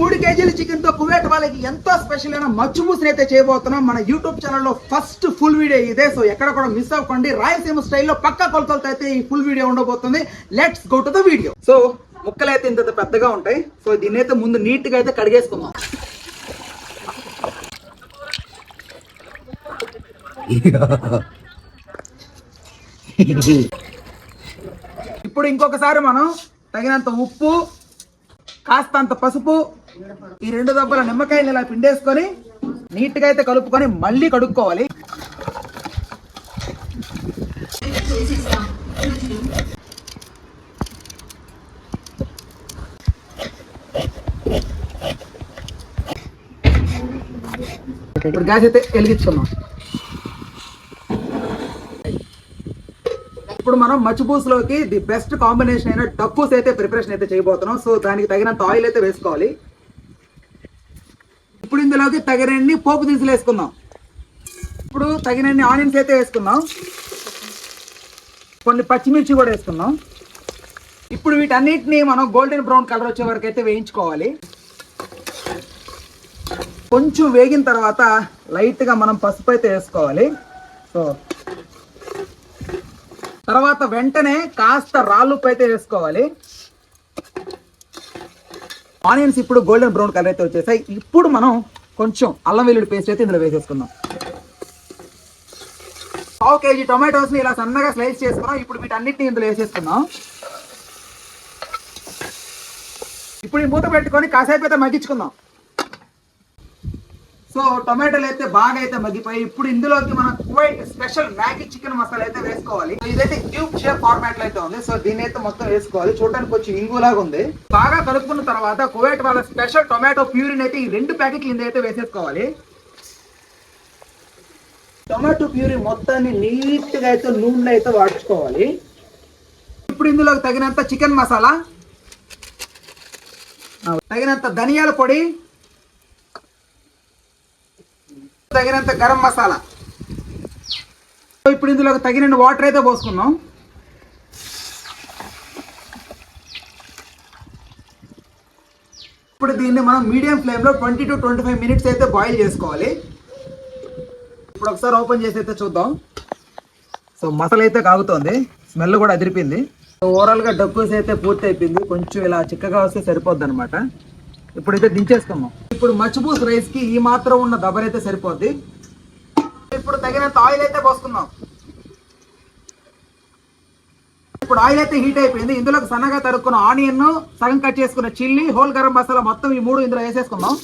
3 కేజీల చికెన్ తో కువైట్ వాళ్ళకి ఎంతో స్పెషల్ అయిన మచ్చుబూస్ అయితే చేయబోతున్నాం. మన యూట్యూబ్ ఛానల్లో ఫస్ట్ ఫుల్ వీడియో ఇదే. సో ఎక్కడ కూడా మిస్ అవ్వకండి. రాయలసీమ స్టైల్లో పక్కా కొలతలతో అయితే ఈ ఫుల్ వీడియో ఉండబోతుంది. Let's go to the video. So ముక్కలు అయితే ఇంత పెద్దగా ఉంటాయి. సో దీన్ని అయితే ముందు నీట్ గా అయితే కడిగేసుకుందాం. ఇప్పుడు ఇంకొకసారి మనం తగినంత ఉప్పు, కాస్తంత పసుపు, ఈ 2 దెబ్బల నిమ్మకాయలు ఇలా పిండేసుకొని నీట్గా అయితే కలుపుకొని మళ్ళీ కడుక్కోవాలి. ఇప్పుడు గ్యాస్ అయితే వెలిగించుకున్నాం. ఇప్పుడు మనం మచ్చుబూస్లోకి ది బెస్ట్ కాంబినేషన్ అయిన డబ్బూస్ అయితే ప్రిపరేషన్ అయితే చేయబోతున్నాం. సో దానికి తగినంత ఆయిల్ అయితే వేసుకోవాలి. ఇప్పుడు ఇందులోకి తగినన్ని పోపు దినుసులు వేసుకుందాం. ఇప్పుడు తగినన్ని ఆనియన్స్ అయితే వేసుకుందాం. కొన్ని పచ్చిమిర్చి కూడా వేసుకుందాం. ఇప్పుడు వీటన్నిటిని మనం గోల్డెన్ బ్రౌన్ కలర్ వచ్చే వరకు అయితే వేయించుకోవాలి. కొంచెం వేగిన తర్వాత లైట్గా మనం పసుపు అయితే వేసుకోవాలి. సో తర్వాత వెంటనే కాస్త రాళ్ళుప్పు అయితే వేసుకోవాలి. ఆనియన్స్ ఇప్పుడు గోల్డెన్ బ్రౌన్ కలర్ అయితే వచ్చేసాయి. ఇప్పుడు మనం కొంచెం అల్లం వెల్లుల్లి పేస్ట్ అయితే ఇందులో వేసేసుకుందాం. 1/2 కేజీ టొమాటోస్ని ఇలా సన్నగా స్లైస్ చేసుకున్నాం. ఇప్పుడు వీటన్నిటిని ఇందులో వేసేసుకుందాం. ఇప్పుడు ఈ మూత పెట్టుకొని కాసేపు అయితే మగ్గించుకుందాం. సో టొమాటోలు అయితే బాగా అయితే మగ్గిపోయి ఇప్పుడు ఇందులోకి మనం Kuwait special Maggi chicken masala అయితే వేసుకోవాలి. ఇదైతే క్యూబ్ షేప్ ఫార్మాట్ లో అయితే ఉంది. సో దీన్ని అయితే మొత్తం వేసుకోవాలి. చూడడానికి కొంచెం ఇంగులాగా ఉంది. బాగా కలుపుకున్న తర్వాత కువైట్ వాళ్ళ స్పెషల్ టొమాటో ప్యూరిని అయితే ఈ 2 ప్యాకెట్లు ఇందులో అయితే వేసేసుకోవాలి. టొమాటో ప్యూరీ మొత్తాన్ని నీట్ గా అయితే నూనెలో అయితే వాడుకోవాలి. ఇప్పుడు ఇందులోకి తగినంత చికెన్ మసాలా, తగినంత ధనియాల పొడి, తగినంత గరం మసాలా, ఇప్పుడు ఇందులో తగినంత వాటర్ అయితే పోసుకుందాం. ఇప్పుడు దీన్ని మనం మీడియం ఫ్లేమ్లో 20 to 25 మినిట్స్ అయితే బాయిల్ చేసుకోవాలి. ఇప్పుడు ఒకసారి ఓపెన్ చేసి అయితే చూద్దాం. సో మసాలా అయితే కాగుతోంది, స్మెల్ కూడా అదిరిపోయింది. ఓవరాల్గా డబ్బూస్ అయితే పూర్తి అయిపోయింది. కొంచెం ఇలా చిక్కగా వస్తే సరిపోద్ది అనమాట. ఇప్పుడైతే దించేసుకున్నాం. ఇప్పుడు మచ్చుబూస్ రైస్కి ఈ మాత్రం ఉన్న దబర్ అయితే సరిపోద్ది. ఇప్పుడు తగినంత ఆయిల్ అయితే పోసుకుందాం. ఇప్పుడు ఆయిల్ అయితే హీట్ అయిపోయింది. ఇందులోకి సన్నగా తరుక్కున్న ఆనియన్, సగం కట్ చేసుకున్న చిల్లీ, హోల్ గరం మసాలా మొత్తం ఈ 3 ఇందులో వేసేసుకుందాం.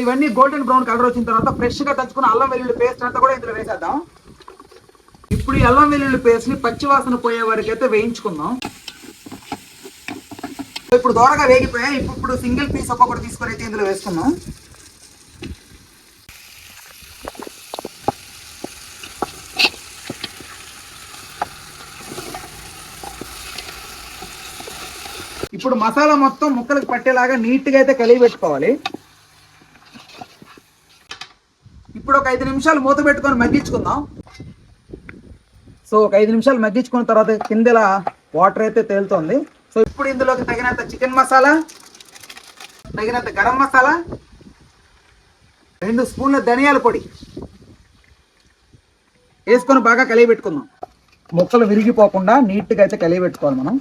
ఇవన్నీ గోల్డెన్ బ్రౌన్ కలర్ వచ్చిన తర్వాత ఫ్రెష్గా దంచుకున్న అల్లం వెల్లుల్లి పేస్ట్ అంతా కూడా ఇందులో వేసేద్దాం. ఇప్పుడు ఈ అల్లం వెల్లుల్లి పేస్ట్ని పచ్చివాసన పోయే వరకు అయితే వేయించుకుందాం. ఇప్పుడు దోరగా వేగిపోయాయి. ఇప్పుడు సింగిల్ పీస్ ఒక్కొక్కటి తీసుకొని అయితే ఇందులో వేసుకున్నాం. ఇప్పుడు మసాలా మొత్తం ముక్కలకు పట్టేలాగా నీట్గా అయితే కలిగి పెట్టుకోవాలి. ఇప్పుడు ఒక 5 నిమిషాలు మూత పెట్టుకొని మగ్గించుకుందాం. సో ఒక 5 నిమిషాలు మగ్గించుకున్న తర్వాత కిందలా వాటర్ అయితే తేలుతోంది. సో ఇప్పుడు ఇందులోకి తగినంత చికెన్ మసాలా, తగినంత గరం మసాలా, 2 స్పూన్ల ధనియాల పొడి వేసుకొని బాగా కలిగి పెట్టుకుందాం. ముక్కలు విరిగిపోకుండా నీట్గా అయితే కలిగి పెట్టుకోవాలి మనం.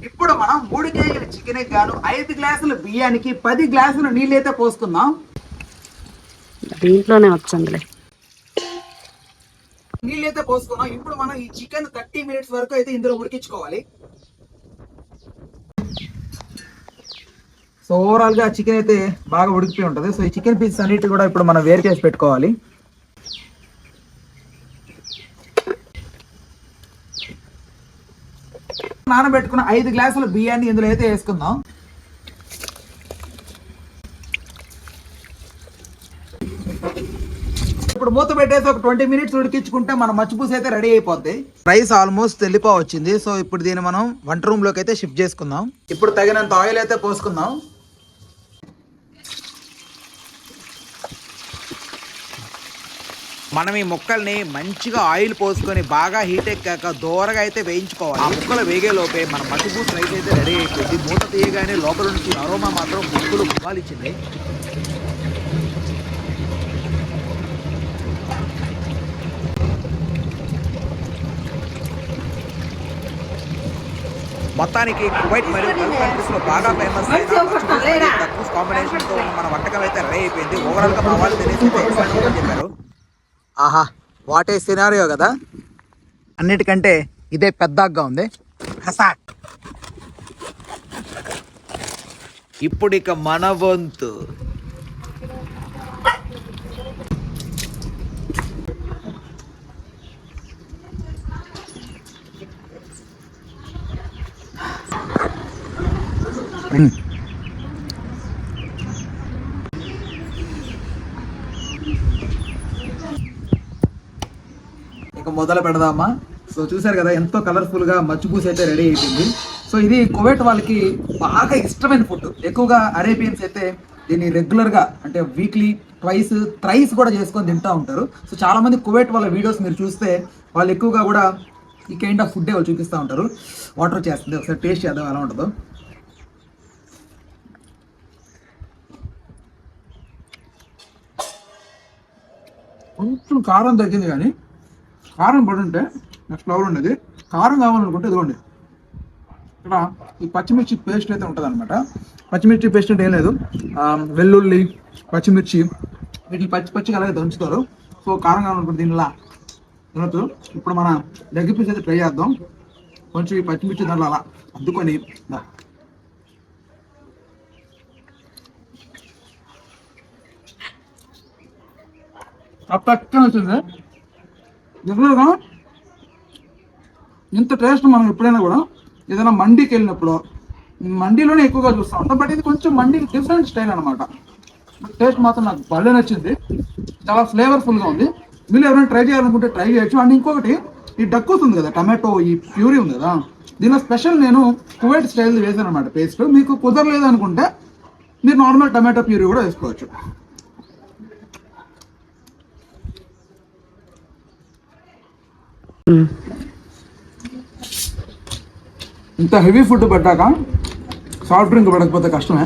ఇప్పుడు మనం 3 కేజీల చికెన్కి గాను 5 గ్లాసుల బియ్యానికి 10 గ్లాసుల నీళ్ళు అయితే పోసుకుందాం. దీంట్లోనే వచ్చిందిలే. నీళ్ళు అయితే పోసుకున్నాం. ఇప్పుడు మనం ఈ చికెన్ 30 మినిట్స్ వరకు అయితే ఇందులో ఉడికించుకోవాలి. సో ఓవరాల్ గా చికెన్ అయితే బాగా ఉడికిపోయి ఉంటుంది. సో ఈ చికెన్ పీసెస్ అన్నిటి కూడా ఇప్పుడు మనం వేరు చేసి పెట్టుకోవాలి. నానబెట్టుకున్న 5 గ్లాసుల బియ్యాన్ని ఇందులో అయితే వేసుకుందాం. ఇప్పుడు మూత పెట్టేసి ఒక 20 మినిట్స్ ఉడికించుకుంటే మన మచ్చుబూస్ అయితే రెడీ అయిపోద్ది. Rice almost వెళ్ళిపోవచ్చింది. సో ఇప్పుడు దీన్ని మనం వంట రూమ్ లోకి అయితే షిఫ్ట్ చేసుకుందాం. ఇప్పుడు తగినంత ఆయిల్ అయితే పోసుకుందాం. మనం ఈ ముక్కల్ని మంచిగా ఆయిల్ పోసుకొని బాగా హీట్ ఎక్కాక దూరగా అయితే వేయించుకోవాలి. ఆ ముక్కలు వేగే లోపే మన మసిపూస రైస్ అయితే రెడీ అయిపోయింది. మూత తీయగానే లోపల నుంచి అరోమా మాత్రం ముక్కులు గుమ్మాలిచ్చింది. మొత్తానికి కువైట్ మరియు గల్ఫ్ కంట్రీస్ లో బాగా ఫేమస్ అయిన టర్కిష్ కాంబినేషన్ తో మన వంటకం అయితే రెడీ అయిపోయింది. ఓవరాల్ గా మా వాళ్ళు తెలిసి చెప్పారు. ఆహా, వాట్ ఏ సినారియో కదా. అన్నిటికంటే ఇదే పెద్దగా ఉంది. ఇప్పుడు ఇక మన వంతు. ఇక మొదలు పెడదామా. సో చూసారు కదా ఎంతో కలర్ఫుల్ గా మచ్చిపూస అయితే రెడీ అయిపోయింది. సో ఇది కువైట్ వాళ్ళకి బాగా ఇష్టమైన ఫుడ్. ఎక్కువగా అరేబియన్స్ అయితే దీన్ని రెగ్యులర్ గా అంటే వీక్లీ ట్వైస్ థ్రైస్ కూడా చేసుకొని తింటూ ఉంటారు. సో చాలా మంది కువైట్ వాళ్ళ వీడియోస్ మీరు చూస్తే వాళ్ళు ఎక్కువగా కూడా ఈ కైండ్ ఆఫ్ ఫుడ్ వాళ్ళు చూపిస్తూ ఉంటారు. వాటర్ చేస్తుంది, ఒకసారి టేస్ట్ చేద్దాం ఎలా ఉంటుందో. కొంచెం కారం తగ్గింది, కానీ కారం పడుంటే నెక్స్ట్ ఫ్లేవర్ ఉండేది. కారం కావాలనుకుంటే ఇదిగోండి, ఇక్కడ ఈ పచ్చిమిర్చి పేస్ట్ అయితే ఉంటుంది అనమాట. పచ్చిమిర్చి పేస్ట్ అంటే ఏం లేదు, వెల్లుల్లి, పచ్చిమిర్చి వీటిని పచ్చిగా అలాగే దంచుతారు. సో కారం కావాలనుకుంటే దీనిలా తినచ్చు. ఇప్పుడు మన లెగ్ పీస్ అయితే ట్రై చేద్దాం. కొంచెం ఈ పచ్చిమిర్చి దాంట్లో అలా అద్దుకొని పక్కన వచ్చింది. రెగ్యులర్గా ఇంత టేస్ట్ మనం ఎప్పుడైనా కూడా ఏదైనా మండీకి వెళ్ళినప్పుడు మండీలోనే ఎక్కువగా చూస్తూ ఉంటాం. బట్ ఇది కొంచెం మండీ డిఫరెంట్ స్టైల్ అనమాట. టేస్ట్ మాత్రం నాకు భలే నచ్చింది. చాలా ఫ్లేవర్ఫుల్గా ఉంది. మీరు ఎవరైనా ట్రై చేయాలనుకుంటే ట్రై చేయొచ్చు. అండ్ ఇంకొకటి, ఈ డక్కూస్ ఉంది కదా, టమాటో ఈ ప్యూరీ ఉంది కదా, దీనిలో స్పెషల్ నేను కువైట్ స్టైల్ వేసాను అనమాట పేస్ట్. మీకు కుదరలేదు అనుకుంటే మీరు నార్మల్ టమాటో ప్యూరీ కూడా వేసుకోవచ్చు. ఇంత హెవీ ఫుడ్ పెట్టాక సాఫ్ట్ డ్రింక్ పడకపోతే కష్టమే.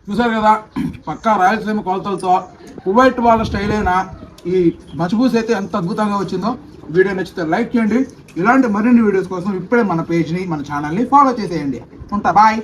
చూసారు కదా, పక్కా రాయలసీమ కొలతలతో కువైట్ వాళ్ళ స్టైల్ అయినా ఈ మచిబూస్ అయితే ఎంత అద్భుతంగా వచ్చిందో. వీడియో నచ్చితే లైక్ చేయండి. ఇలాంటి మరిన్ని వీడియోస్ కోసం ఇప్పుడే మన పేజ్ని, మన ఛానల్ని ఫాలో చేసేయండి. ఉంటా, బాయ్.